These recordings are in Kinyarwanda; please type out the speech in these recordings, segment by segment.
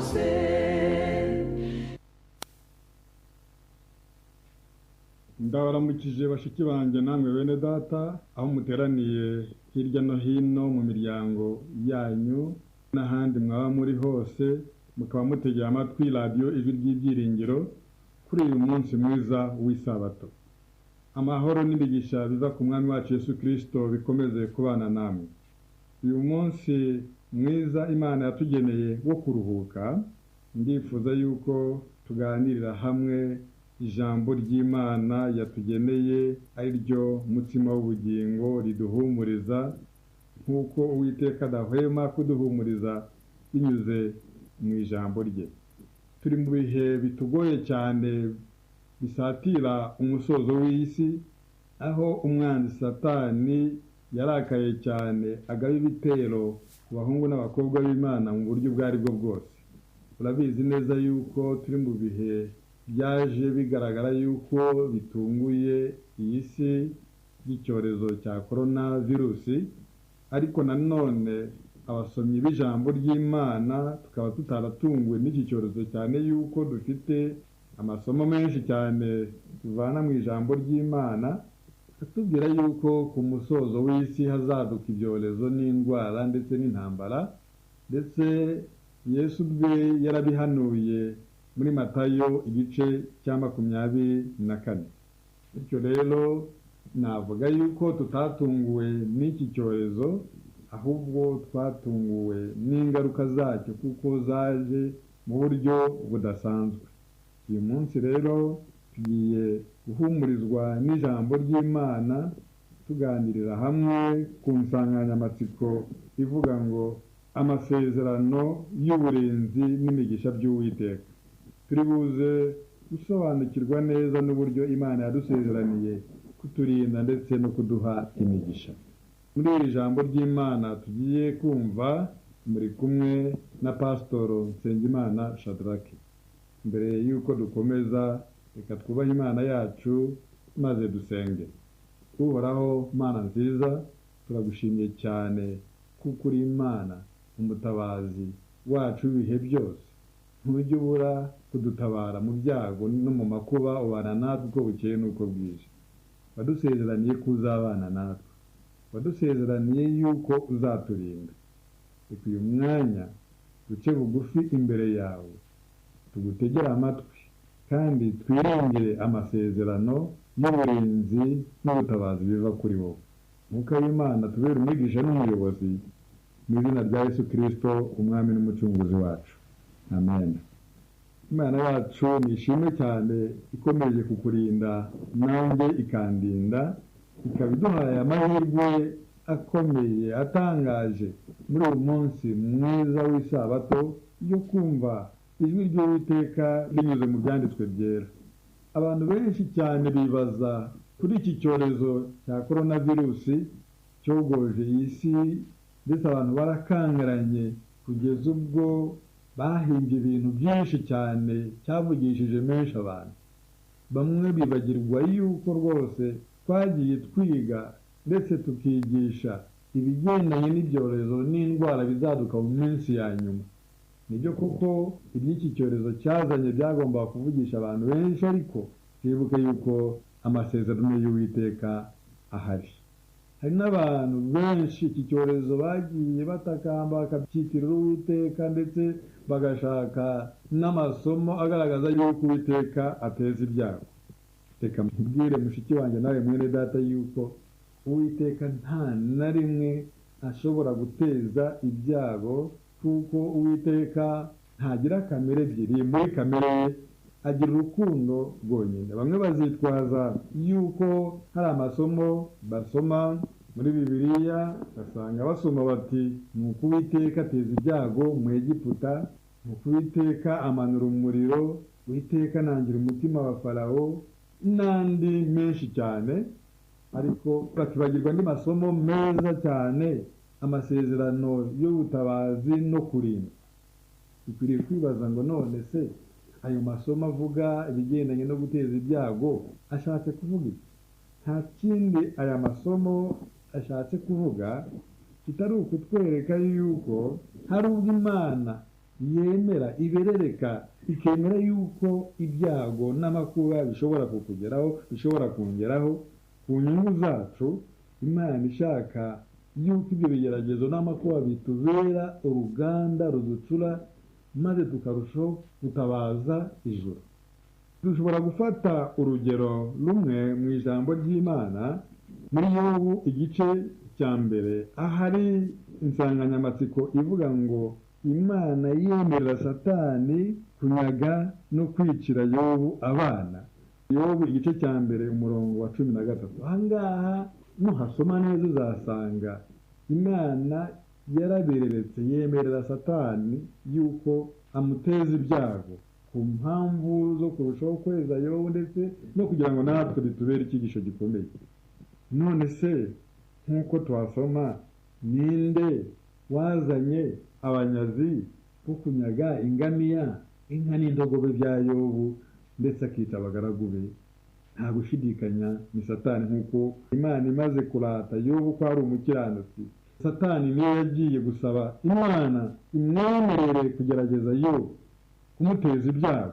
hose. Ndabaramukije bashiki banjye namwe bene data aho muteraniye hirya no hino mu miryango yanyu n'ahandi mwaba muri hose, mukaba mutegera amatwi radiyo ijwi ry'ibyiringiro kuri uyu munsi mwiza w'isabato. Amahoro n'imigisha biza ku mwami wacu Yesu Kristo bikomeze kubana namwe. Uyu munsi mwiza Imana yatugeneye wo kuruhuka, ndifuza yuko tuganirira hamwe ijambo ry'Imana yatugeneye ari ryo mutsima w'ubugingo riduhumuriza, nk'uko Uwiteka adahwema kuduhumuriza binyuze mu ijambo rye. Turi mu bihe bitugoye cyane bisatira umusozo w'isi, aho umwanzi Satani yarakaye cyane agaba ibitero ku bahungu n'abakobwa b'Imana mu buryo ubwo ari bwo bwose. Urabizi neza yuko turi mu bihe byaje bigaragara yuko bitunguye iyi si y'icyorezo cya korona virusi, ariko nanone abasomyi b'ijambo ry'Imana tukaba tutaratunguwe n'iki cyorezo cyane yuko dufite amasomo menshi cyane tuvana mu ijambo ry'Imana atubwira yuko ku musozo w'isi hazaduka ibyorezo n'indwara ndetse n'intambara, ndetse Yesu ubwe yarabihanuye muri Matayo igice cya 24. Bityo rero navuga yuko tutatunguwe n'iki cyorezo, ahubwo twatunguwe n'ingaruka zacyo kuko zaje mu buryo budasanzwe. Uyu munsi rero tugiye guhumurizwa n'ijambo ry'Imana tuganirira hamwe ku nsanganyamatsiko ivuga ngo amasezerano y'uburinzi n'imigisha by'Uwiteka. Turi buze gusobanukirwa neza n'uburyo Imana yadusezeraniye kuturinda ndetse no kuduha imigisha. Muri iri jambo ry'Imana tugiye kumva muri kumwe na Pasitoro Nsengimana Shadrack. Mbere yuko dukomeza, reka twubahe Imana yacu maze dusenge. Uhoraho Mana nziza, turagushimiye cyane kuko uri Imana umutabazi wacu ibihe byose. Ntujya ubura kudutabara mu byago no mu makuba, ubana natwe uko bukeye n'uko bwije. Wadusezeraniye ko uzabana natwe, wadusezeraniye yuko uzaturinda. Reka uyu mwanya duce bugufi imbere yawe, tugutegere amatwi kandi twirengere amasezerano y'uburinzi n'ubutabazi biva kuri wowe. Mwuka w'Imana tubere umwigisha n'umuyobozi, mu izina rya Yesu Kristo umwami n'umucunguzi wacu, amen. Imana yacu nishimwe cyane ikomeje kukurinda nanjye ikandinda, ikaba iduhaye amahirwe akomeye atangaje muri uyu munsi mwiza w'isabato yo kumva ijwi ry'Uwiteka rinyuze mu byanditswe byera. Abantu benshi cyane bibaza kuri iki cyorezo cya korona virusi cyogoje iyi si, ndetse abantu barakangaranye kugeza ubwo bahimbye ibintu byinshi cyane cyavugishije menshi abantu. Bamwe bibagirwa yuko rwose twagiye twiga ndetse tukigisha ibigendanye n'ibyorezo n'indwara bizaduka mu minsi ya nyuma. Nibyo koko iby'iki cyorezo cyazanye byagombaga kuvugisha abantu benshi, ariko twibuke yuko amasezerano y'Uwiteka ahari. Hari n'abantu benshi iki cyorezo bagiye batakamba bakabyitirira Uwiteka, ndetse bagashaka n'amasomo agaragaza yuko Uwiteka ateza ibyago. Reka mbwire mushiki wanjye nawe mwene data yuko Uwiteka nta na rimwe ashobora guteza ibyago, kuko Uwiteka ntagira kamere ebyiri. Muri kamere ye agira urukundo rwonyine. Bamwe bazitwaza yuko hari amasomo basoma muri Bibiliya, basanga basoma bati nuko Uwiteka ateza ibyago mu Egiputa, nuko Uwiteka amanura umuriro, Uwiteka anangira umutima wa Farawo n'andi menshi cyane, ariko bakibagirwa andi masomo meza cyane, amasezerano y'ubutabazi no kurinda. Dukwiriye kwibaza ngo none se ayo masomo avuga ibigendanye no guteza ibyago ashatse kuvuga iki? Nta kindi aya masomo ashatse kuvuga kitari ukutwereka yuko hari ubwo Imana yemera iberereka ikemera yuko ibyago n'amakuba bishobora kukugeraho bishobora kongeraho ku nyungu zacu, Imana ishaka yuko ibyo bigeragezo n'amakuba bitubera uruganda ruducura maze tukarushaho gutabaza ijuru. Dushobora gufata urugero rumwe mu ijambo ry'Imana muri Yobu igice cya mbere, ahari insanganyamatsiko ivuga ngo Imana yemerera Satani kunyaga no kwicira Yobu abana. Yobu igice cya mbere umurongo wa 13. Ahangaha nuhasoma neza uzasanga Imana yarabereretse yemerera Satani yuko amuteza ibyago ku mpamvu zo kurushaho kweza Yobu ndetse no kugira ngo natwe bitubere icyigisho gikomeye. None se nk'uko twasoma, ninde wazanye abanyazi bo kunyaga ingamiya, inka n'indogobe bya Yobu ndetse akica abagaragu be? Nta gushidikanya ni Satani. Nk'uko Imana imaze kurata Yobu ko ari umukiranutsi, Satani niwe yagiye gusaba Imana imwemerere kugerageza Yobu, kumuteza ibyago.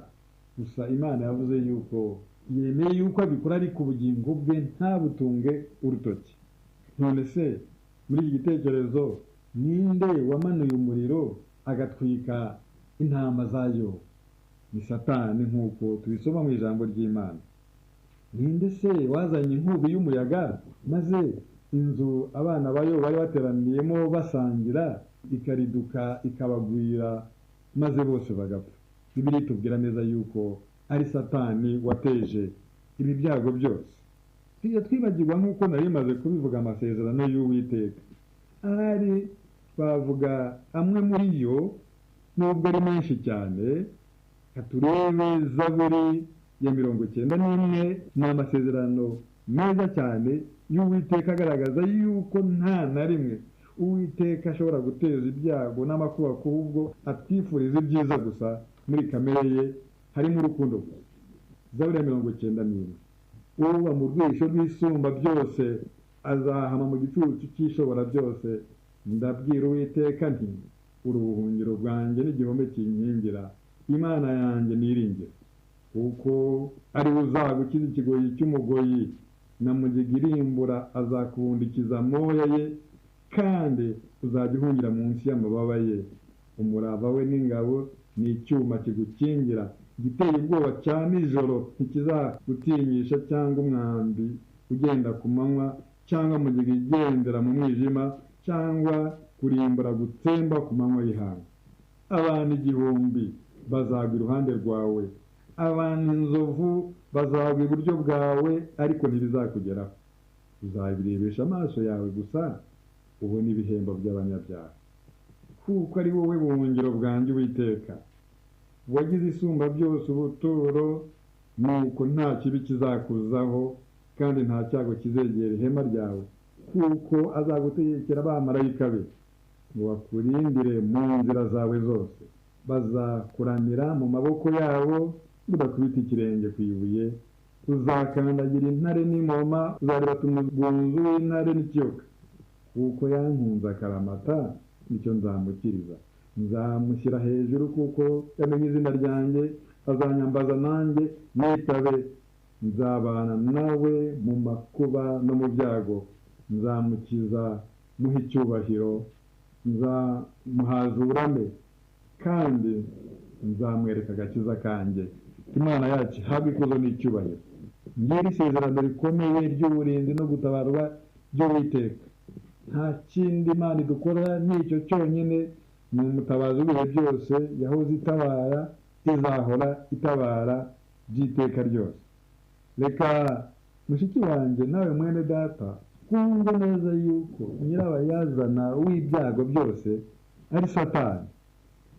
Gusa Imana yavuze yuko yemeye yuko abikora ari ku bugingo bwe ntabutunge urutoki. None se muri iki gitekerezo, ninde wamanuye umuriro agatwika intama za Yobu? Ni Satani nk'uko tubisoma mu ijambo ry'Imana. Ninde se wazanye inkubi y'umuyaga maze inzu abana ba Yobu bari bateraniyemo basangira ikariduka ikabagwira maze bose bagapfa? Bibiliya itubwira neza yuko ari Satani wateje ibi byago byose. Tujya twibagirwa nk'uko nari maze kubivuga amasezerano y'Uwiteka. Ahari twavuga amwe muri yo nubwo ari menshi cyane. Katurebe Zaburi ya 91, ni amasezerano meza cyane y'Uwiteka agaragaza yuko nta na rimwe Uwiteka ashobora guteza ibyago n'amakuba, ahubwo atwifuriza ibyiza gusa. Muri kamere ye harimo urukundo. Zaburi ya 91. Uba mu rwisho rw'isumba byose azahama mu gicucu cy'ishobora byose. Ndabwira Uwiteka nti, uri ubuhungiro bwanjye n'igihome kinkingira, Imana yanjye niringira. Kuko ari uzagukiza ikigoyi cy'umugoyi, na mugiga irimbura azakubundikiza amoya ye, kandi uzajya uhungira munsi y'amababa ye. Umurava we n'ingabo ni icyuma kigukingira, igiteye ubwoba cya nijoro ntikizagutinyisha, cyangwa umwambi ugenda ku manywa, cyangwa mugiga igendera mu mwijima, cyangwa kurimbura gutsemba ku manywa y'ihanga. Abantu 1000 bazagwa iruhande rwawe, abantu inzovu bazagwa iburyo bwawe, ariko ntibizakugeraho. Uzabirebesha amaso yawe gusa, ubone ibihembo by'abanyabyaha. Kuko ari wowe buhungiro bwanjye Uwiteka, wagize isumba byose ubuturo, nuko nta kibi kizakuzaho, kandi nta cyago kizegera ihema ryawe. Kuko azagutegekera abamarayika be ngo bakurindire mu nzira zawe zose. Bazakuramira mu maboko yabo, udakubita ikirenge ku ibuye. Uzakandagira intare n'imoma, uzaribata umugunzu w'intare n'ikiyoka. Kuko yankunze akaramata, nicyo nzamukiriza. Nzamushyira hejuru kuko yamenye izina ryanjye, azanyambaza nanjye nitabe. Nzabana nawe mu makuba no mu byago, nzamukiza muha icyubahiro, nzamuhaza uburame, kandi nzamwereka agakiza kanjye. Imana yacu ihabwe ikuzo n'icyubahiro. Ngiri isezerano rikomeye ry'uburinzi no gutabarwa by'Uwiteka. Nta kindi Imana idukorera, nicyo cyonyine. Ni umutabazi w'ibihe byose, yahoze itabara, izahora itabara by'iteka ryose. Reka mushiki wanjye nawe mwene data twumve neza yuko nyirabayazana w'ibyago byose ari Satani.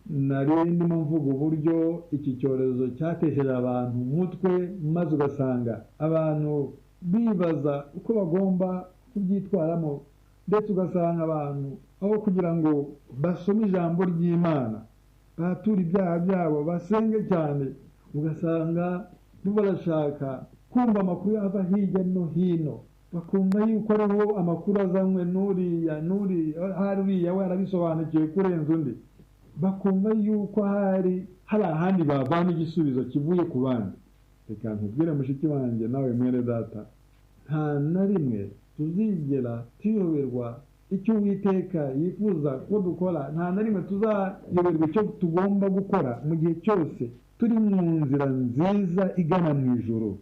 Nari ndimo mvuga uburyo iki cyorezo cyatesheje abantu umutwe, maze ugasanga abantu bibaza uko bagomba kubyitwaramo, ndetse ugasanga abantu aho kugira ngo basome ijambo ry'Imana, batura ibyaha byabo, basenge cyane, ugasanga barashaka kumva amakuru ava hirya no hino, bakumva yuko ariho amakuru azanywe n'uriya we arabisobanukiwe kurenza undi. bakumva yuko hari ahandi bavana igisubizo kivuye ku bandi. Reka nkubwire mushiki wanjye nawe mwene data, nta na rimwe tuzigera tuyoberwa icyo Uwiteka yifuza ko dukora, nta na rimwe tuzayoberwa icyo tugomba gukora mu gihe cyose turi mu nzira nziza igana mu ijuru.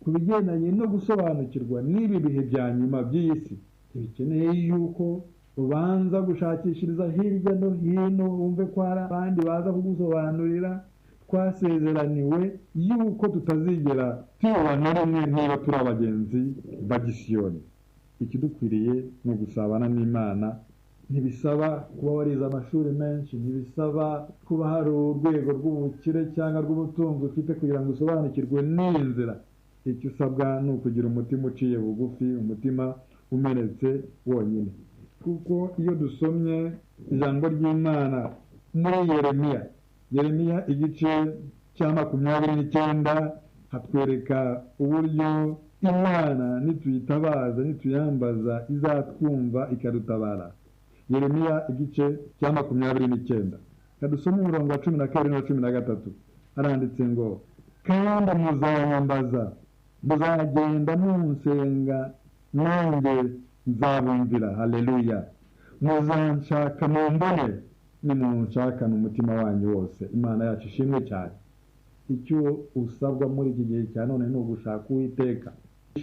Ku bigendanye no gusobanukirwa n'ibi bihe bya nyuma by'iyi si, ntibikeneye yuko ubanza gushakishiriza hirya no hino wumve ko hari abandi baza kugusobanurira. Twasezeraniwe yuko tutazigera tuyoba na rimwe niba turi abagenzi ba Gisiyoni. Ikidukwiriye ni ugusabana n'Imana. Ntibisaba kuba warize amashuri menshi, ntibisaba kuba hari urwego rw'ubukire cyangwa rw'ubutunzi ufite kugira ngo usobanukirwe n'iyi nzira. Icyo usabwa ni ukugira umutima uciye bugufi, umutima umenetse wonyine. Kuko iyo dusomye ijambo ry'Imana muri Yeremiya igice cya 29 hatwereka uburyo Imana nituyitabaza, nituyambaza, izatwumva ikadutabara. Yeremiya igice cya 29 kadusoma umurongo wa 12 na 13 haranditse ngo, kandi muzanyambaza, muzagenda munsenga, nanjye nzabumvira. Haleluya. Muzanshaka mumbone, nimunshakana umutima wanyu wose. Imana yacu ishimwe cyane. Icyo usabwa muri iki gihe cya none ni ugushaka Uwiteka.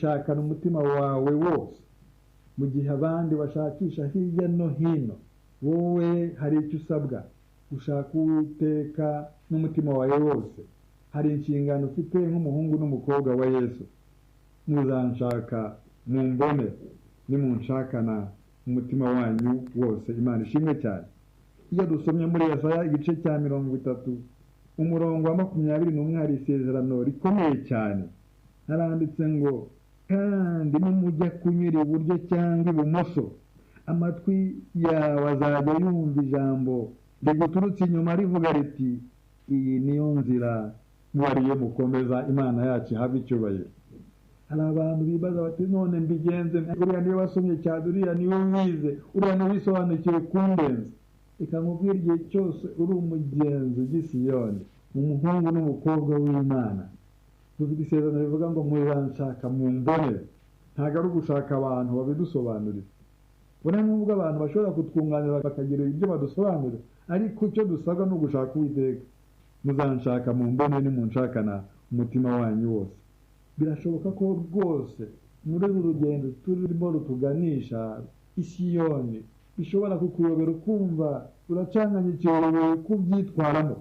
Shakana umutima wawe wose. Mu gihe abandi bashakisha hirya no hino, wowe hari icyo usabwa, gushaka Uwiteka n'umutima wawe wose. Hari inshingano ufite nk'umuhungu n'umukobwa wa Yesu. Muzanshaka mumbone, nimunshakana umutima wanyu wose. Imana ishimwe cyane. Iyo dusomye muri Yesaya igice cya 30 umurongo wa 21 hari isezerano rikomeye cyane. Haranditse ngo, kandi nimujya kunyura iburyo cyangwa ibumoso, amatwi yawe azajya yumva ijambo riguturutse inyuma rivuga riti, iyi niyo nzira mwariye mukomeza. Imana yacu ihabwe icyubahiro. Hari abantu bibaza bati, none mbigenze, uriya niwe wasomye cyane, uriya niwe wize, uriya niwe wisobanukiwe kundenza. Reka nkubwire, igihe cyose uri umugenzi w'Isiyoni, umuhungu n'umukobwa w'Imana, dufite isezerano rivuga ngo muzanshaka mumbone. Ntabwo ari ugushaka abantu babidusobanurira. Bona nubwo abantu bashobora kutwunganira bakagira ibyo badusobanurira, ariko icyo dusabwa ni ugushaka Uwiteka. Muzanshaka mumbone, nimunshakana umutima wanyu wose. Birashoboka ko rwose muri uru rugendo turimo rutuganisha Isiyoni bishobora kukuyobera ukumva uracanganyikiwe kubyitwaramo.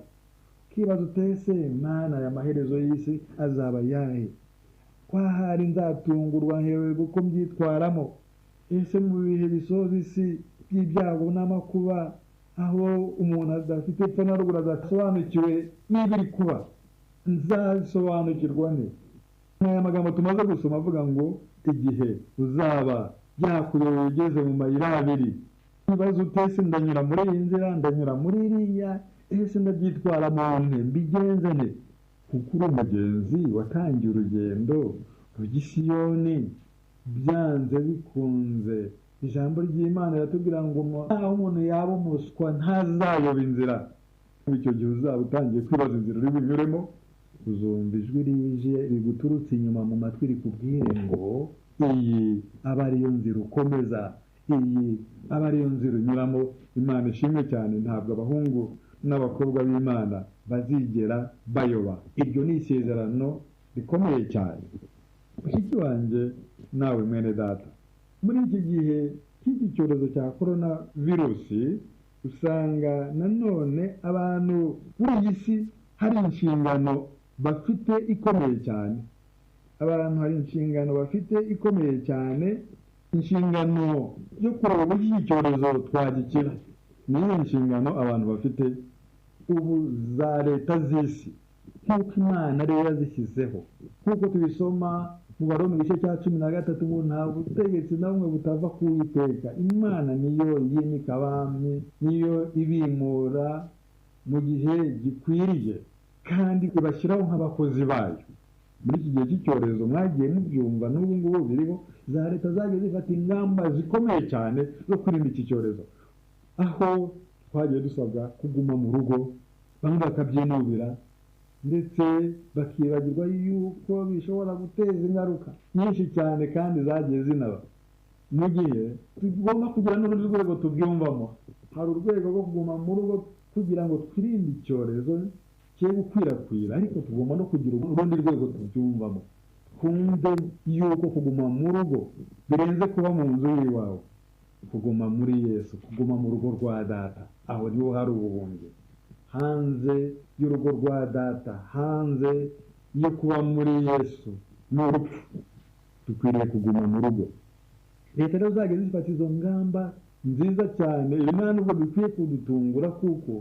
Kibazo utese, Mana ya maherezo y'isi azaba yahe? Kwahari nzatungurwa hewe kuko mbyitwaramo. Ese mu bihe bisoza isi by'ibyago n'amakuba, aho umuntu adafite epfo na ruguru adasobanukiwe n'ibiri kuba, nzasobanukirwa ne? Aya magambo tumaze gusoma avuga ngo igihe uzaba byakuyobeye ugeze mu mayira abiri. Kibazo utese, ndanyura muri iyi nzira, ndanyura muri iriya, ese ndabyitwara mu nte, mbigenze ne? Kuko uri umugenzi watangiye urugendo rw'Isiyoni. Byanze bikunze ijambo ry'Imana riratubwira ngo aho umuntu yaba umuswa ntazayoba inzira. Icyo gihe uzaba utangiye kwibaza inzira uri bunyuremo, uzumva ijwi rije riguturutse inyuma mu matwi rikubwire ngo, iyi aba ariyo nzira ukomeza, iyi aba ariyo nzira unyuramo. Imana ishimwe cyane. Ntabwo abahungu n'abakobwa b'Imana bazigera bayoba. Iryo ni isezerano rikomeye cyane. Mushiki wanjye nawe mwene data, muri iki gihe cy'iki cyorezo cya corona virusi, usanga nanone abantu muri iyi si hari inshingano bafite ikomeye cyane. Abantu hari inshingano bafite ikomeye cyane, inshingano yo kureba uburyo iki cyorezo twagikira. Niyo nshingano abantu bafite ubu za leta z'isi, nk'uko Imana rero yazishyizeho. Nk'uko tubisoma mu Baroma igice cya 13 ngo nta butegetsi na bumwe butava ku Uwiteka. Imana niyo yimika abami, niyo ibimura mu gihe gikwiriye, kandi ibashyiraho nk'abakozi bayo. Muri iki gihe cy'icyorezo mwagiye mubyumva, n'ubu ngubu biriho, za leta zagiye zifata ingamba zikomeye cyane zo kwirinda iki cyorezo, aho twagiye dusabwa kuguma mu rugo, bamwe bakabyinubira ndetse bakibagirwa yuko bishobora guteza ingaruka nyinshi cyane kandi zagiye zinaba. Mu gihe tugomba kugira n'urundi rwego tubyumvamo, hari urwego rwo kuguma mu rugo kugira ngo twirinde icyorezo cyo gukwirakwira, ariko tugomba no kugira urundi rwego tubyumvamo, twumve yuko kuguma mu rugo birenze kuba mu nzu y'iwawe, kuguma muri Yesu, kuguma mu rugo rwa Data, aho niho hari ubuhungiro. Hanze y'urugo rwa Data, hanze yo kuba muri Yesu ni urupfu. Dukwiriye kuguma mu rugo. Leta rero zagiye zifata izo ngamba nziza cyane, ibi nta nubwo bikwiye kudutungura kuko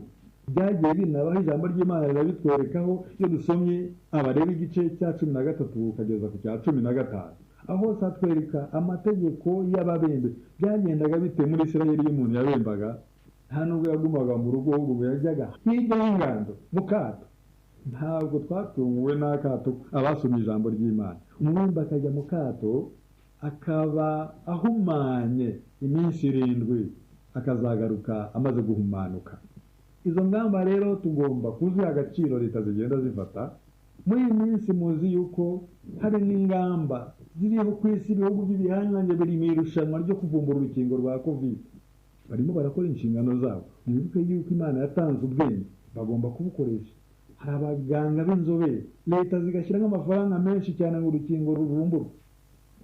byagiye binabaho, ijambo ry'Imana rirabitwerekaho iyo dusomye Abalewi igice cya 13 ukageza ku cya 15, aho hose hatwereka amategeko y'ababembe. Byagendaga bite muri Isirayeli iyo umuntu yabembaga? Nta nubwo yagumaga mu rugo, ahubwo yajyaga hirya y'ingando mu kato. Ntabwo twatunguwe n'akato abasomye ijambo ry'Imana. Umwembe akajya mu kato akaba ahumanye iminsi 7, akazagaruka amaze guhumanuka. Izo ngamba rero tugomba kuziha agaciro leta zigenda zifata. Muri iyi minsi muzi yuko hari n'ingamba ziriho ku isi, ibihugu by'ibihangange biri mu irushanwa ryo kuvumbura urukingo rwa COVID. Barimo barakora inshingano zabo. Mwibuke yuko Imana yatanze ubwenge, bagomba kubukoresha. Hari abaganga b'inzobere, leta zigashyiramo amafaranga menshi cyane ngo urukingo ruvumburwe.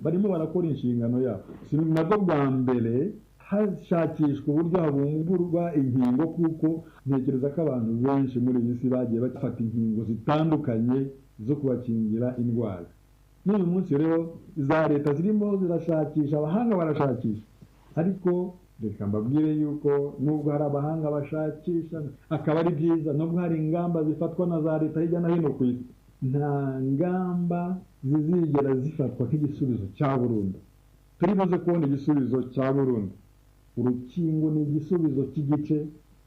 Barimo barakora inshingano yabo. Si nabwo bwa mbere hashakishwa uburyo habumburwa inkingo, kuko ntekereza ko abantu benshi muri iyi si bagiye bafata inkingo zitandukanye zo kubakingira indwara. N'uyu munsi rero za leta zirimo zirashakisha, abahanga barashakisha, ariko reka mbabwire yuko nubwo hari abahanga bashakisha akaba ari byiza, nubwo hari ingamba zifatwa na za leta hirya no hino ku isi, nta ngamba zizigera zifatwa nk'igisubizo cya burundu. Turi buze kubona igisubizo cya burundu. Urukingo ni igisubizo cy'igice,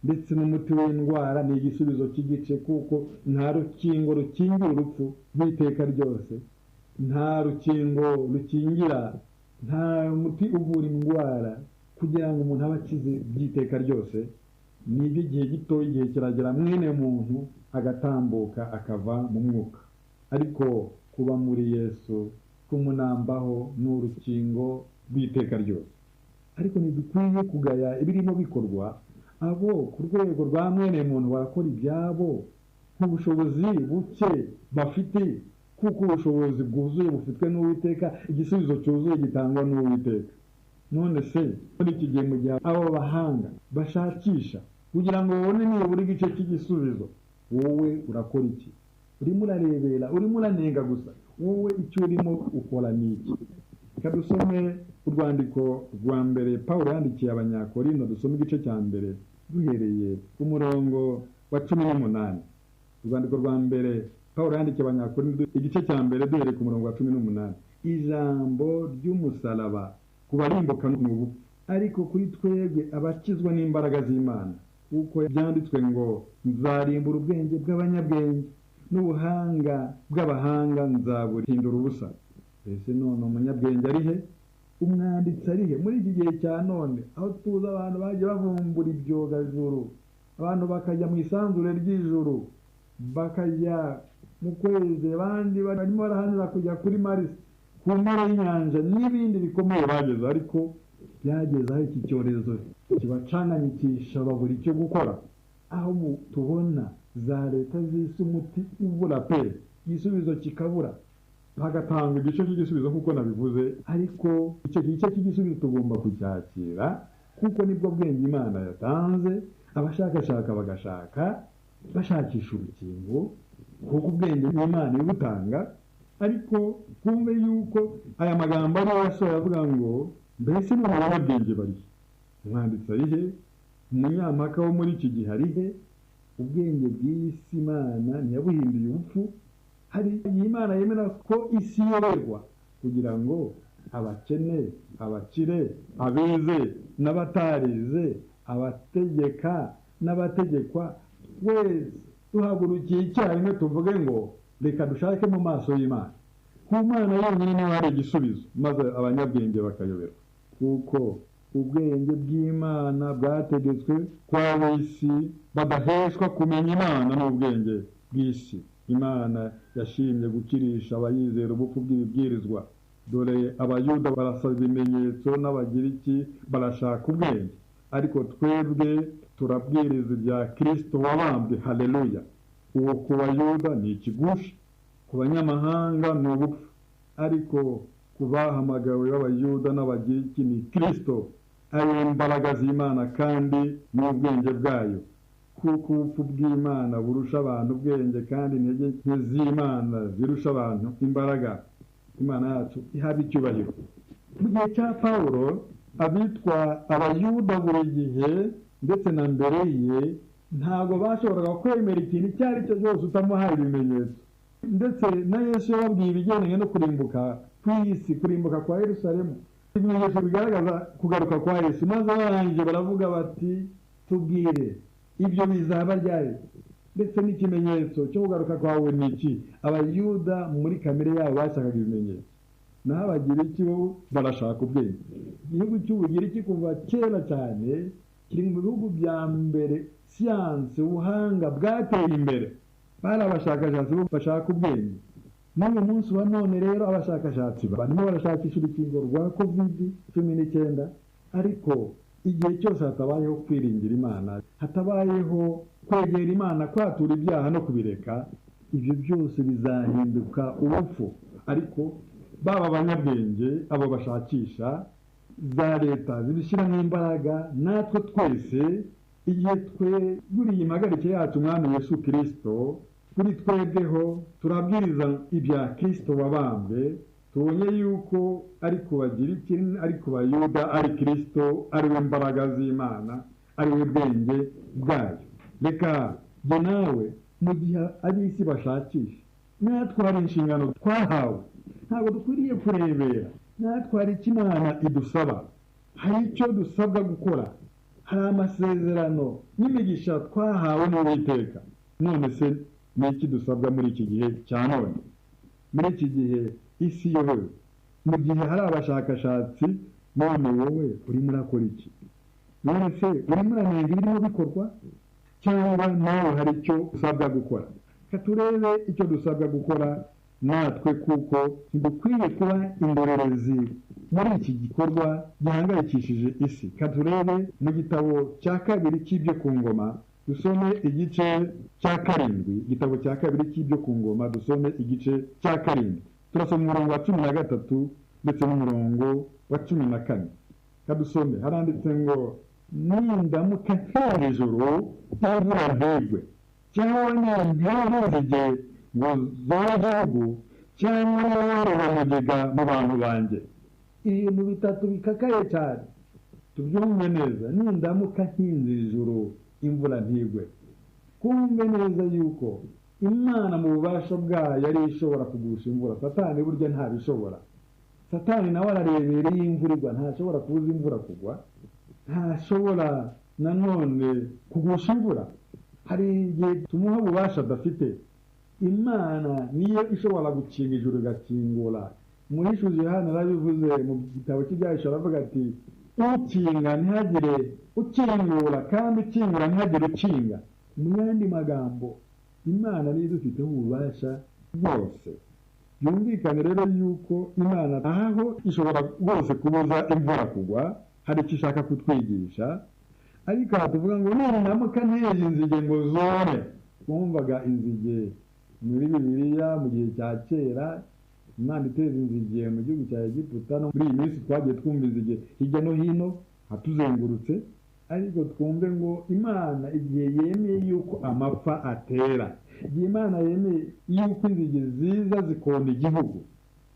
ndetse n'umuti w'indwara ni igisubizo cy'igice, kuko nta rukingo rukingira urupfu rw'iteka ryose, nta rukingo rukingira, nta muti uvura indwara kugira ngo umuntu abe akize by'iteka ryose. Ni iby'igihe gito, igihe kiragera mwene muntu agatambuka akava mu mwuka. Ariko kuba muri Yesu kumunambaho n'urukingo rw'iteka ryose. Ariko ntidukwiye kugaya ibirimo bikorwa. Abo ku rwego rwa mwene muntu barakora ibyabo nk'ubushobozi buke bafite, kuko ubushobozi bwuzuye bufitwe n'Uwiteka, igisubizo cyuzuye gitangwa n'Uwiteka. None se muri iki gihe mu gihe abo bahanga bashakisha kugira ngo babone nibura igice cy'igisubizo, wowe urakora iki? Urimo urarebera, urimo uranenga gusa. Wowe icyo urimo ukora ni iki? Reka dusome urwandiko rwa mbere Pawulo yandikiye Abanyakorinto, dusome igice cya mbere duhereye ku murongo wa 18. Urwandiko rwa mbere Pawulo yandikiye Abanyakorinto igice cya mbere duhereye ku murongo wa 18. Ijambo ry'umusaraba kubarimbuka n'ubu, ariko kuri twebwe abakizwa n'imbaraga z'Imana, kuko byanditswe ngo nzarimbura ubwenge bw'abanyabwenge n'ubuhanga bw'abahanga nzaburihindura ubusa. Ese none umunyabwenge ari he? Umwanditsi ari he? Muri iki gihe cya none, aho tuzi abantu bagiye bavumbura ibyogajuru, abantu bakajya mu isanzure ry'ijuru, bakajya mu kwezi, abandi barimo barahanira kujya kuri Mars, ku mpera y'inyanja, n'ibindi bikomeye bageze. Ariko byageze aho iki cyorezo kibacanganyikisha babura icyo gukora, aho tubona za leta z'isi umuti uvura pe, igisubizo kikabura, bagatanga igice cy'igisubizo nk'uko nabivuze. Ariko icyo gice cy'igisubizo tugomba kucyakira, kuko nibwo bwenge Imana yatanze. Abashakashaka bagashaka bashakisha urukingo, kuko ubwenge Imana ibutanga. Ariko kumve yuko aya magambo ariyo yasohoye avuga ngo mbese ni abanyabwenge bari, umwanditsi ari he? Umunyampaka wo muri iki gihe ari he? Ubwenge bw'isi Imana ntiyabuhinduye ubupfu. Hari Imana yemera ko isi yoberwa kugira ngo abakene, abakire, abize n'abatarize, abategeka n'abategekwa, wese duhagurukiye icyarimwe tuvuge ngo reka dushake mu maso y'Imana. Ku Mana yonyine niho hari igisubizo, maze abanyabwenge bakayoberwa, kuko ubwenge bw'Imana bwategetswe ko ab'isi badaheshwa kumenya Imana n'ubwenge bw'isi. Imana yashimye gukirisha abayizera ubupfu bw'ibibwirizwa. Dore abayuda barasaba ibimenyetso n'abagiriki barashaka ubwenge, ariko twebwe turabwiriza ibya Kristo wabambwe. Haleluya! Uwo ku bayuda ni ikigushi, ku banyamahanga ni ubupfu, ariko ku bahamagawe b'abayuda n'abagiriki ni Kristo, ari imbaraga z'Imana kandi n'ubwenge bwayo. Kuko ubupfu bw'Imana burusha abantu ubwenge, kandi intege nke z'Imana zirusha abantu imbaraga. Imana yacu ihabwa icyubahiro. Mu gihe cya Pawulo, abitwa abayuda buri gihe ndetse na mbere ye ntabwo bashoboraga kwemera ikintu icyo ari cyo cyose utamuhaye ibimenyetso. Ndetse na Yesu yababwiye ibigendanye no kurimbuka kw'isi, kurimbuka kwa Yerusalemu, ibimenyetso bigaragaza kugaruka kwa Yesu. Maze barangije baravuga bati, tubwire ibyo bizaba ryari, ndetse n'ikimenyetso cyo kugaruka kwawe ni iki? Abayuda muri kamere yabo bashakaga ibimenyetso, naho abagiriki bo barashaka ubwenge. Igihugu cy'Ubugiriki kuva kera cyane kiri mu bihugu bya mbere siyanse, ubuhanga bwateye imbere. Bari abashakashatsi bo bashaka ubwenge. N'uyu munsi wa none rero abashakashatsi barimo barashakisha urukingo rwa COVID-19, ariko igihe cyose hatabayeho kwiringira Imana, hatabayeho kwegera Imana, kwatura ibyaha no kubireka, ibyo byose bizahinduka ubupfu. Ariko baba abanyabwenge, abo bashakisha, za leta zibishyiramo imbaraga, natwe twese igihe tweguriye impagarike yacu Umwami Yesu Kristo, kuri twebweho turabwiriza ibya Kristo wabambwe. Tubonye yuko ari ku bagiriki, ari ku bayuda, ari Kristo, ari we mbaraga z'Imana, ari we bwenge bwayo. Reka jye nawe mu gihe ab'isi bashakisha, natwe hari inshingano twahawe. Ntabwo dukwiriye kurebera, natwe hari icyo Imana idusaba, hari icyo dusabwa gukora, hari amasezerano n'imigisha twahawe n'Uwiteka. None se ni iki dusabwa muri iki gihe cya none? Muri iki gihe isi yohewe, mu gihe hari abashakashatsi, none wowe urimo urakora iki? None se urimo uranenga ibirimo bikorwa, cyangwa nawe hari icyo usabwa gukora? Reka turebe icyo dusabwa gukora natwe, kuko ntidukwiye kuba indorerezi muri iki gikorwa gihangayikishije isi. Reka turebe mu gitabo cya kabiri cy'ibyo ku ngoma, dusome igice cya 7. Igitabo cya kabiri cy'ibyo ku ngoma, dusome igice cya 7. Turasoma umurongo wa 13 ndetse n'umurongo wa 14. Kadusome, haranditse ngo, nindamuka ntera ijuru imvura ntigwe, cyangwa nintera inzige ngo zore igihugu, cyangwa niworora mugiga mu bantu banjye. Ibintu bitatu bikakaye cyane, tubyumve neza. Nindamuka ntinze ijuru imvura ntigwe. Kumve neza yuko Imana mu bubasha bwayo yari ishobora kugusha imvura. Satani burya ntabishobora. Satani nawe ararebera iyo imvura igwa, ntashobora kubuza imvura kugwa, ntashobora nanone kugusha imvura. Hari igihe tumuha ububasha adafite. Imana niyo ishobora gukinga ijuru igakingura. Umuhishuzi Yohana yarabivuze mu gitabo cy'Ibyahishuwe, aravuga ati, ukinga ntihagire ukingura, kandi ukingura ntihagire ukinga. Mu yandi magambo, Imana niyo idufiteho ububasha bwose. Byumvikane rero yuko Imana aho ishobora rwose kubuza imvura kugwa, hari icyo ishaka kutwigisha. Ariko aha tuvuga ngo nindamuka nteje inzige ngo zore. Mwumvaga inzige muri Bibiliya mu gihe cya kera, Imana iteza inzige mu gihugu cya Egiputa. No muri iyi minsi twagiye twumva inzige hirya no hino hatuzengurutse. Ariko twumve ngo Imana igihe yemeye yuko amapfa atera, igihe Imana yemeye yuko inzige ziza zikona igihugu,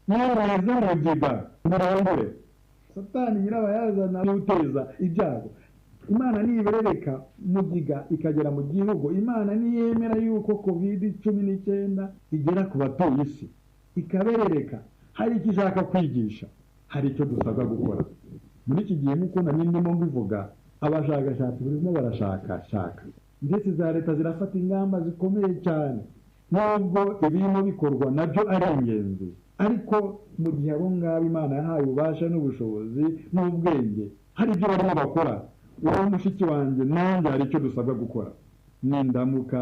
neza mugiga murangure. Satani nyirabayazana n'uteza ibyago. Imana niberereka mugiga ikagera mu gihugu, Imana niyemera yuko COVID-19 igera ku batuye isi, ikaberereka, hari icyo ishaka kwigisha, hari icyo dusabwa gukora. Muri iki gihe nk'uko ndimo mbivuga, abashakashatsi barimo barashakashaka, ndetse za leta zirafata ingamba zikomeye cyane, nubwo ibirimo bikorwa nabyo ari ingenzi. Ariko mu gihe abo ngabo Imana yahaye ububasha n'ubushobozi n'ubwenge, hari ibyo barimo bakora, wowe mushiki wanjye nanjye hari icyo dusabwa gukora. Nindamuka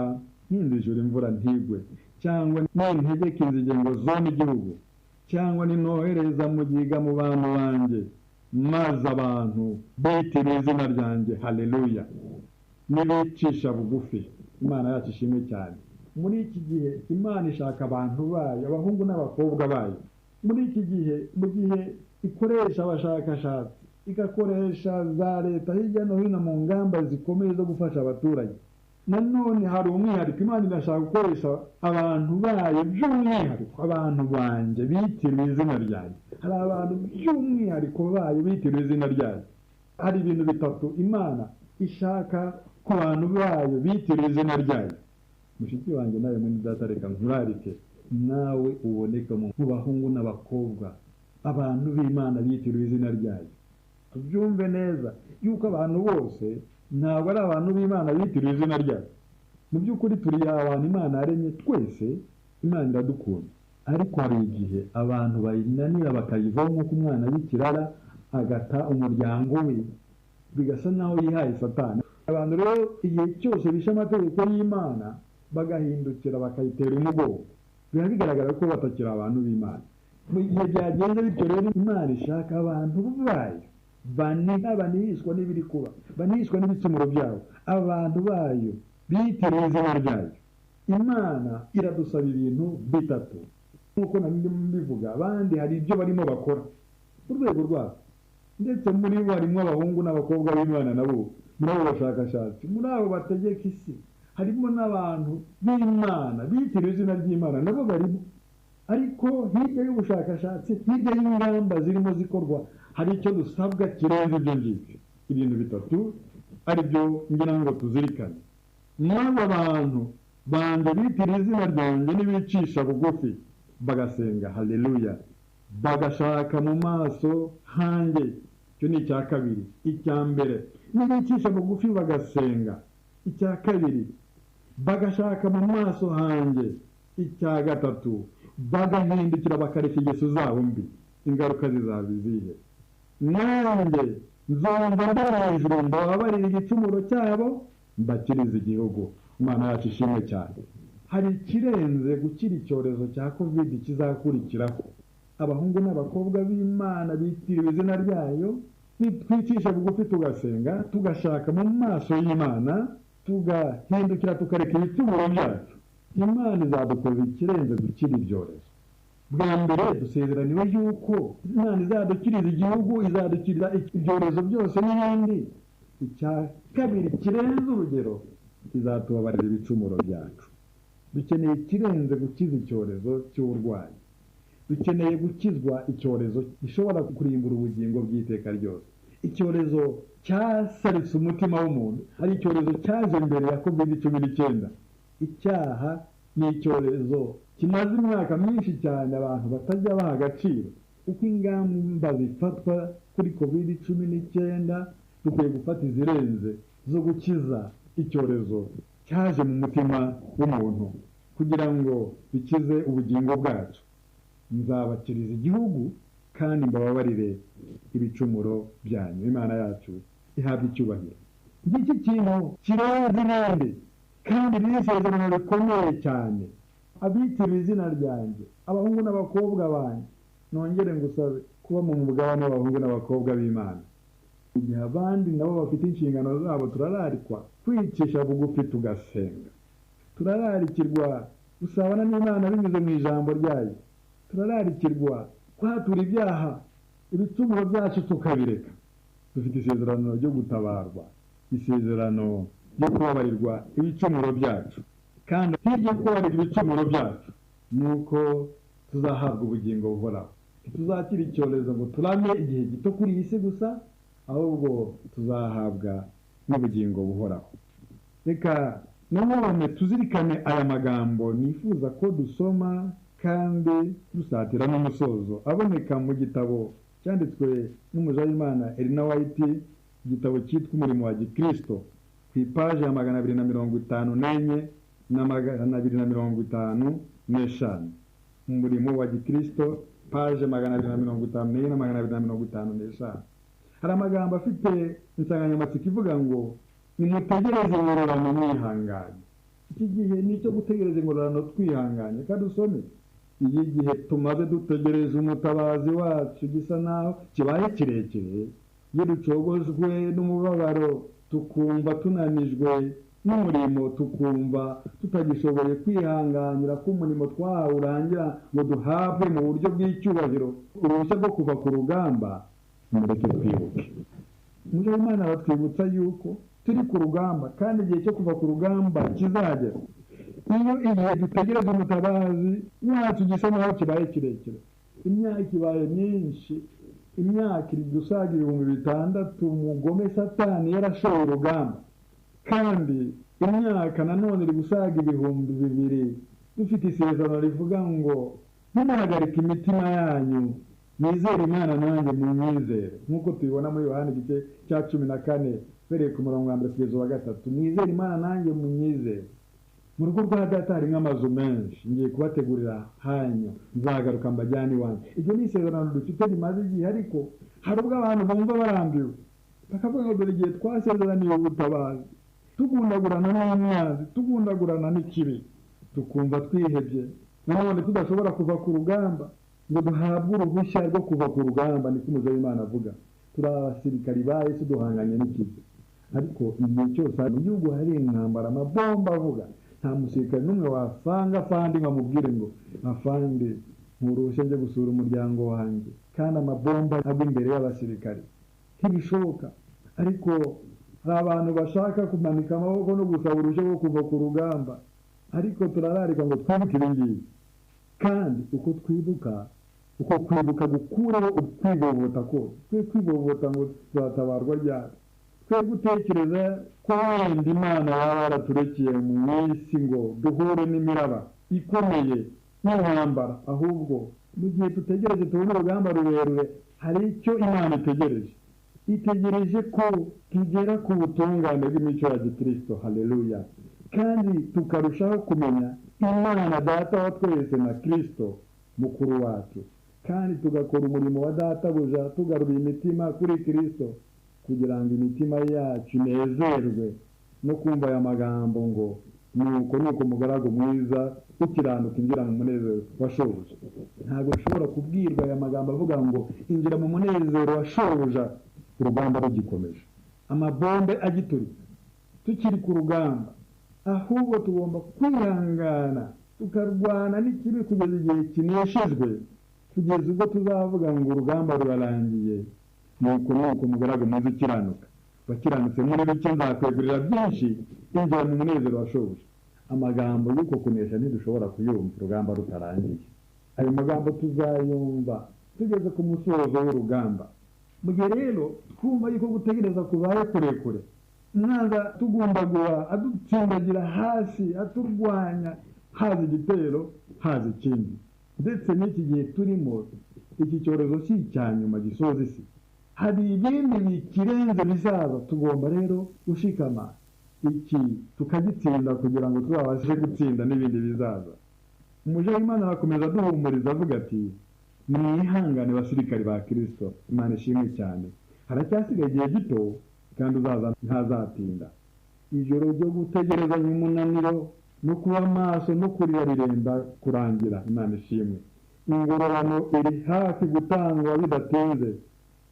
mpindijura imvura ntigwe, cyangwa nintegeka inzige ngo zone igihugu, cyangwa ninohereza mugiga mu bantu banjye, maze abantu bitira izina ryanjye, haleluya, nibicisha bugufi. Imana yacu ishimwe cyane. Muri iki gihe Imana ishaka abantu bayo, abahungu n'abakobwa bayo. Muri iki gihe, mu gihe ikoresha abashakashatsi, igakoresha za leta hirya no hino mu ngamba zikomeye zo gufasha abaturage, nanone hari umwihariko. Imana irashaka gukoresha abantu bayo by'umwihariko, abantu banjye bitiriwe izina ryanjye. Hari abantu by'umwihariko bayo bitiriwe izina ryayo. Hari ibintu bitatu Imana ishaka ku bantu bayo bitiriwe izina ryayo. Mushiki wanjye nawe mwene data, reka nkurarike nawe uboneka mu bahungu n'abakobwa, abantu b'Imana bitiriwe izina ryayo. Tubyumve neza yuko abantu bose ntabwo ari abantu b'Imana bitiriwe izina ryayo. Mu by'ukuri turi abantu Imana yaremye twese. Imana iradukunda, ariko hari igihe abantu bayinanira bakayivaho, nk'uko umwana w'ikirara agata umuryango we, bigasa naho yihaye Satani. Abantu rero igihe cyose bishe amategeko y'Imana bagahindukira bakayitera umugongo, biba bigaragara ko batakiri abantu b'Imana. Mu gihe byagenze bityo rero, Imana ishaka abantu bayo banihishwa n'ibiri kuba, banihishwa n'ibicumuro byabo, abantu bayo bitiriwe izina ryayo. Imana iradusaba ibintu bitatu, nk'uko nari mbivuga. Abandi hari ibyo barimo bakora ku rwego rwabo, ndetse muri bo harimo abahungu n'abakobwa b'Imana, nabo muri abo bashakashatsi, muri abo bategeka isi, harimo n'abantu b'Imana bitiriwe izina ry'Imana, nabo barimo. Ariko hirya y'ubushakashatsi, hirya y'ingamba zirimo zikorwa, hari icyo dusabwa kirenze ibyo ngibyo. Ibintu bitatu ari byo ngira ngo tuzirikane. N'abo bantu banjye bitiriwe izina ryanjye nibicisha bugufi bagasenga, haleluya, bagashaka mu maso hanjye. Icyo ni icya kabiri. Icya mbere, nibicisha bugufi bagasenga. Icya kabiri, bagashaka mu maso hanjye. Icya gatatu, bagahindukira bakareka ingeso zabo mbi. Ingaruka zizaba izihe? Nanjye nzumva mbara hejuru, mbababarira igicumuro cyabo, mbakiriza igihugu. Imana yacu ishimwe cyane. Hari ikirenze gukira icyorezo cya covid kizakurikiraho. Abahungu n'abakobwa b'Imana bitiriwe izina ryayo, nitwicisha bugufi tugasenga, tugashaka mu maso y'Imana, tugahindukira tukareka ibicumuro byacu, Imana izadukoza ikirenze gukira ibyorezo. Bwa mbere dusezeraniwe yuko Imana izadukiriza igihugu, izadukiriza ibyorezo byose n'ibindi. Icya kabiri kirenze urugero, izatubabarira ibicumuro byacu. Dukeneye ikirenze gukiza icyorezo cy'uburwayi. Dukeneye gukizwa icyorezo gishobora kurimbura ubugingo bw'iteka ryose. Icyorezo cyasaritse umutima w'umuntu. Hari icyorezo cyaje mbere ya COVID-19. Icyaha ni icyorezo kimaze imyaka myinshi cyane abantu batajya baha agaciro. Uko ingamba zifatwa kuri COVID-19, dukwiye gufata izirenze zo gukiza icyorezo cyaje mu mutima w'umuntu, kugira ngo bikize ubugingo bwacu. Nzabakiriza igihugu kandi mbababarire ibicumuro byanyu. Imana yacu ihabwa icyubahiro. Iki kintu kirenze ibindi kandi riri isezerano rikomeye cyane. Abitiriwe izina ryanjye, abahungu n'abakobwa banjye, nongere ngusabe kuba mu mugabane w'abahungu n'abakobwa b'Imana. Igihe abandi nabo bafite inshingano zabo, turararikwa kwicisha bugufi tugasenga. Turararikirwa gusabana n'Imana binyuze mu ijambo ryayo. Turararikirwa kwatura ibyaha, ibicumuro byacu tukabireka. Dufite isezerano ryo gutabarwa, isezerano ryo kubabarirwa ibicumuro byacu. Kandi hirya yo kubabarira ibicumuro byacu, nuko tuzahabwa ubugingo buhoraho. Tuzakira icyorezo ngo turame igihe gito kuri iyi si gusa, ahubwo tuzahabwa n'ubugingo buhoraho. Reka nanone tuzirikane aya magambo nifuza ko dusoma kandi dusatira n'umusozo, aboneka mu gitabo cyanditswe n'umuja w'Imana Elina White, igitabo cyitwa Umurimo wa Gikristo, ku ipaji ya 254 na 255. Umurimo wa Gikristo, paje 254 na 255. hari amagambo afite insanganyamatsiko ivuga ngo nimutegereze ingororano mwihanganye. Iki gihe ni icyo gutegereza ingororano twihanganye. Kandi usome iyi gihe tumaze dutegereje umutabazi wacu gisa naho kibaye kirekire, iyo ducogojwe n'umubabaro tukumva tunanijwe n'umurimo, tukumva tutagishoboye kwihanganira ko umurimo twahawe urangira ngo duhabwe mu buryo bw'icyubahiro uruhushya rwo kuva ku rugamba, mureke twibuke. Umujyi w'Imana aratwibutsa yuko turi ku rugamba kandi igihe cyo kuva ku rugamba kizagera. Iyo igihe dutegereje umutabazi wacu gisa naho kibaye kirekire, imyaka ibaye myinshi, imyaka iri gusaga 6,000 umugome Satani yarashoye urugamba, kandi imyaka nanone iri gusaga 2,000 dufite isezerano rivuga ngo ntimuhagarike imitima yanyu, mwizere Imana nanjye munyizere, nk'uko tubibona muri Yohana igice cya 14 bereye ku murongo wa 1 kugeza wa 3. Mwizere Imana nanjye munyizere. Mu rugo rwa data harimo amazu menshi, ngiye kubategurira hanyu, nzagaruka mbajyane iwanyu. Iryo ni isezerano dufite rimaze igihe, ariko hari ubwo abantu bumva barambiwe bakavuga ngo dore igihe twasezeraniye ubutabazi, tugundagurana n'umwanzi, tugundagurana n'ikibi, tukumva twihebye, nanone tudashobora kuva ku rugamba ngo duhabwe uruhushya rwo kuva ku rugamba. Niko umujyi w'Imana avuga. Turi abasirikari ba Yesu duhanganye n'ikibi, ariko igihe cyose mu gihugu hari intambara, amabomba avuga, nta musirikare n'umwe wasanga afande ngo amubwire ngo afande nkuruhushya njye gusura umuryango wanjye, kandi amabomba agwa imbere y'abasirikare. Ntibishoboka. Ariko hari abantu bashaka kumanika amaboko no gusaba uruhushya rwo kuva ku rugamba, ariko turararika ngo twibuke ibi ngibi. Kandi uko kwibuka gukureho ukwivovota kose. Twe kwivovota ngo tuzatabarwa ryari? Twe gutekereza ko wenda Imana yaba yaraturekeye mu isi ngo duhure n'imiraba ikomeye n'intambara, ahubwo mu gihe tutegereje tubona urugamba rurerure, hari icyo Imana itegereje ko tugera ku butungane bw'imico ya Gikristo. Haleluya. Kandi tukarushaho kumenya Imana Data wa twese na Kristo mukuru wacu, kandi tugakora umurimo wa Data buja tugarura imitima kuri Kristo, kugira ngo imitima yacu inezerwe no kumva aya magambo ngo nuko mugaragu mwiza ukiranuka injira mu munezero wa shobuja. Ntabwo ushobora kubwirwa aya magambo avuga ngo injira mu munezero wa shobuja urugamba rugikomeje, amabombe agiturika, tukiri ku rugamba. Ahubwo tugomba kwihangana tukarwana n'ikibi kugeza igihe kineshejwe, kugeza ubwo tuzavuga ngo urugamba rurarangiye. Nuko mugaragu mwiza ukiranuka, wakiranutse muri bike nzakwegurira byinshi, injira mu munezero wa shobuja. Amagambo y'uko kunesha ntidushobora kuyumva urugamba rutarangiye. Ayo magambo tuzayumva tugeze ku musozo w'urugamba. Mu gihe rero twumva yuko gutegereza kubaye kurekure, mwaza tugundagura adutsindagira hasi, aturwanya, haza igitero, haza ikindi. Ndetse n'iki gihe turimo, iki cyorezo si icyanyuma gisoza isi, hari ibindi bikirenze bizaza. Tugomba rero gushikama iki tukagitsinda kugira ngo tuzabashe gutsinda n'ibindi bizaza. Umujyi w'Imana arakomeza aduhumuriza avuga ati mwihangane basirikari ba Kristo, Imana ishimwe cyane, haracyasigaye igihe gito kandi uzaza ntazatinda. Ijoro ryo gutegerezanya umunaniro no kuba maso no kurira rirenda kurangira, Imana ishimwe. Ingororano iri hafi gutangwa bidatinze,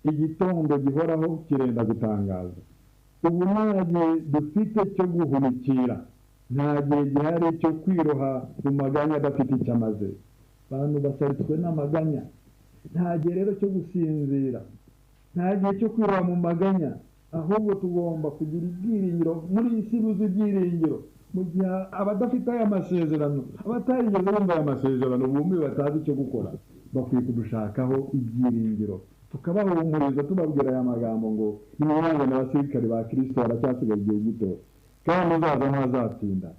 igitondo gihoraho kirenda gutangaza. Ubu nta gihe dufite cyo guhunikira, nta gihe gihari cyo kwiroha mu maganya adafite icyo amaze. Abantu basaritswe n'amaganya. Nta gihe rero cyo gusinzira, nta gihe cyo kwiroha mu maganya, ahubwo tugomba kugira ibyiringiro. Muri iyi si buze ibyiringiro, mu gihe abadafite aya masezerano, abatarigeze bumva aya masezerano, bumve batazi icyo gukora, bakwiye kudushakaho ibyiringiro, tukabahumuriza tubabwira aya magambo ngo nimwihangane abasirikare ba Kristo, haracyasigaye igihe gito kandi uzaza ntazatsinda.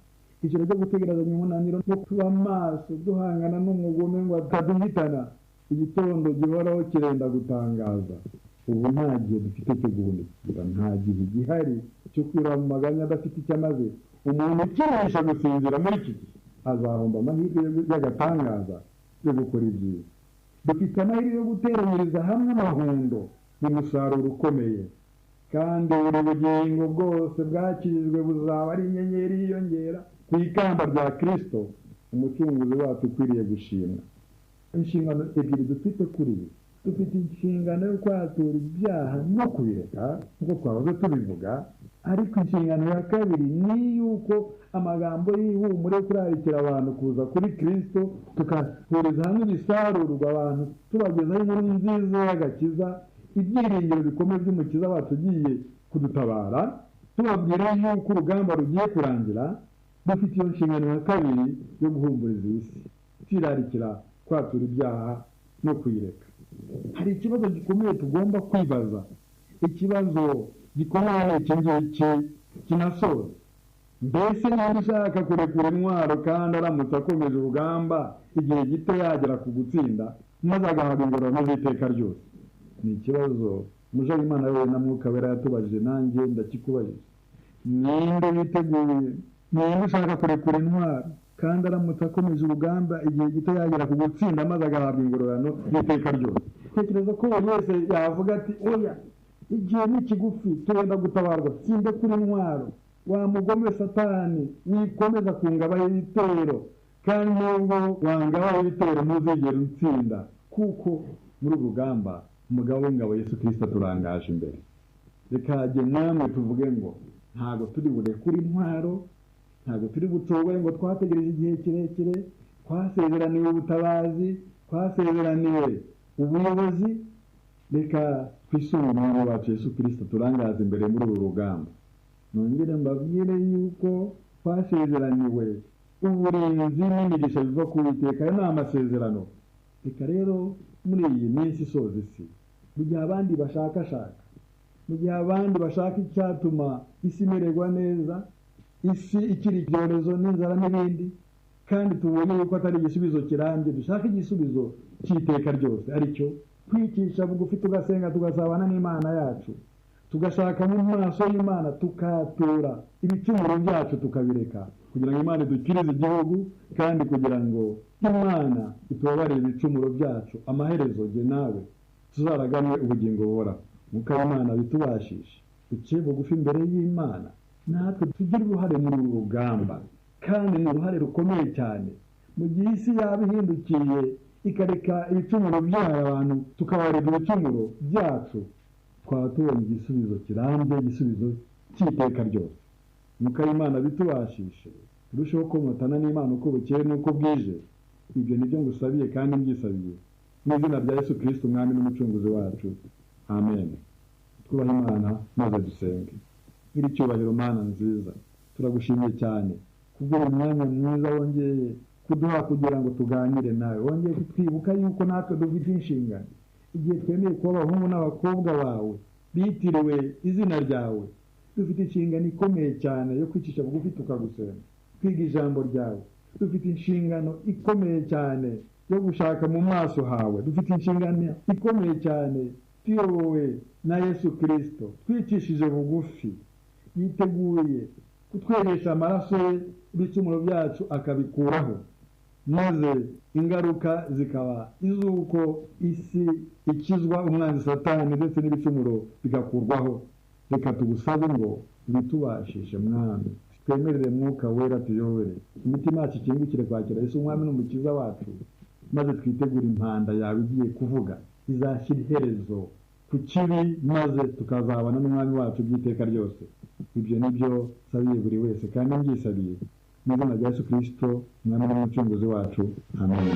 Ijoro ryo gutegerezanya umunaniro no kuba maso duhangana n'umugome ngo ataduhitana, igitondo gihoraho kirenda gutangaza. Ubu nta gihe dufite cyo guhunikira, nta gihe gihari cyo kwira mu maganya adafite icyo amaze. Umuntu ukinisha gusinzira muri iki gihe azahomba amahirwe y'agatangaza yo gukora ibyiza. Dufite amahirwe yo guteranyiriza hamwe amahundo n'umusaruro ukomeye, kandi buri bugingo bwose bwakirijwe buzaba ari inyenyeri yiyongera ku ikamba rya Kristo, umucunguzi wacu ukwiriye gushimwa. Inshingano ebyiri dufite kuri we: dufite inshingano yo kwatura ibyaha no kubireka nk'uko twahoze tubivuga, ariko inshingano ya kabiri ni yuko amagambo y'ihumure kurarikira abantu kuza kuri Kristo, tukahuriza hamwe ibisarurwa abantu tubagezaho inkuru nziza y'agakiza, ibyiringiro bikomeye by'umukiza wacu ugiye kudutabara, tubabwira yuko urugamba rugiye kurangira. Dufite iyo nshingano ya kabiri yo guhumuriza isi, twirarikira kwatura ibyaha no kuyireka. Hari ikibazo gikomeye tugomba kwibaza, ikibazo gikomeye iki ngiki kinasoza: mbese niba ushaka kurekura intwaro kandi aramutse akomeje urugamba, igihe gito yagera ku gutsinda maze agahabwa ingororano z'iteka ryose? Ni ikibazo muje w'Imana yewe na Mwuka Wera yatubajije, nanjye ndakikubajije. Ninde witeguye, ninde ushaka kurekura intwaro kandi aramutse akomeje urugamba, igihe gito yagera ku gutsinda maze agahabwa ingororano z'iteka ryose? Tekereza ko buri wese yavuga ati oya, igihe ni kigufi, turenda gutabarwa, sinde kuri intwaro. Wa mugome Satani, wikomeza kungabaho ibitero, kandi nubwo wangabaho ibitero ntuzigera utsinda, kuko muri uru rugamba umugabo w'ingabo Yesu Kristo turangaje imbere. Reka hajye namwe tuvuge ngo ntago turi burekure intwaro, ntago turi bucogore ngo twategereje igihe kirekire, twasezeraniwe ubutabazi, twasezeraniwe ubuyobozi. Reka twisunge umwami wacu Yesu Kristo turangaze imbere muri uru rugamba. Nongere mbabwire yuko twasezeraniwe uburinzi n'imigisha biva ku Uwiteka. Ayo ni amasezerano. Reka rero muri iyi minsi isoza isi, mu gihe abandi bashakashaka, mu gihe abandi bashaka icyatuma isi imererwa neza, isi ikiri ibyorezo n'inzara n'ibindi, kandi tubonye yuko atari igisubizo kirambye, dushaka igisubizo cy'iteka ryose, aricyo kwicisha bugufi tugasenga, tugasabana n'Imana yacu, tugashaka mu maso y'Imana, tukatura ibicumuro byacu tukabireka, kugira ngo Imana idukirize igihugu, kandi kugira ngo Imana itubabarire ibicumuro byacu, amaherezo jye nawe tuzaraganwe ubugingo buhoraho. Mwuka w'Imana bitubashishe, duciye bugufi imbere y'Imana, natwe tugire uruhare muri uru rugamba, kandi ni uruhare rukomeye cyane. Mu gihe isi yaba ihindukiye ikareka ibicumuro byayo, abantu tukabareka ibicumuro byacu, twaba tubonye igisubizo kirambye, igisubizo cy'iteka ryose. Mwuka w'Imana bitubashishe, turusheho komotana n'Imana uko bukeye n'uko bwije. Ibyo nibyo ngusabiye kandi mbyisabiye mu izina rya Yesu Kristo, umwami n'umucunguzi wacu. Amen. Twubahe Imana maze dusenge. Iri cyubahiro Mana nziza, turagushimiye cyane kubwo umwanya mwiza wongeye kuduha kugira ngo tuganire nawe, wongeye kutwibuka yuko natwe dufite inshingano. Igihe twemeye kuba abahungu n'abakobwa bawe bitiriwe izina ryawe, dufite inshingano ikomeye cyane yo kwicisha bugufi tukagusenga, kwiga ijambo ryawe. Dufite inshingano ikomeye cyane yo gushaka mu maso hawe. Dufite inshingano ikomeye cyane tuyobowe na Yesu Kristo, twicishije bugufi, yiteguye kutweresha amaraso ye, ibicumuro byacu akabikuraho, maze ingaruka zikaba izuko isi ikizwa umwanzi Satani ndetse n'ibicumuro bigakurwaho. Reka tugusabe ngo bitubashishe Mwami, twemerere Mwuka Wera tuyobore imitima yacu, ikingukire kwakira Yesu umwami n'umukiza wacu, maze twitegure impanda yawe igiye kuvuga, izashyira iherezo ku kibi, maze tukazabana n'umwami wacu by'iteka ryose. Ibyo nibyo sabiye buri wese kandi mbyisabiye mu izina rya Yesu Kristo, umwami n'umucunguzi wacu. Amen.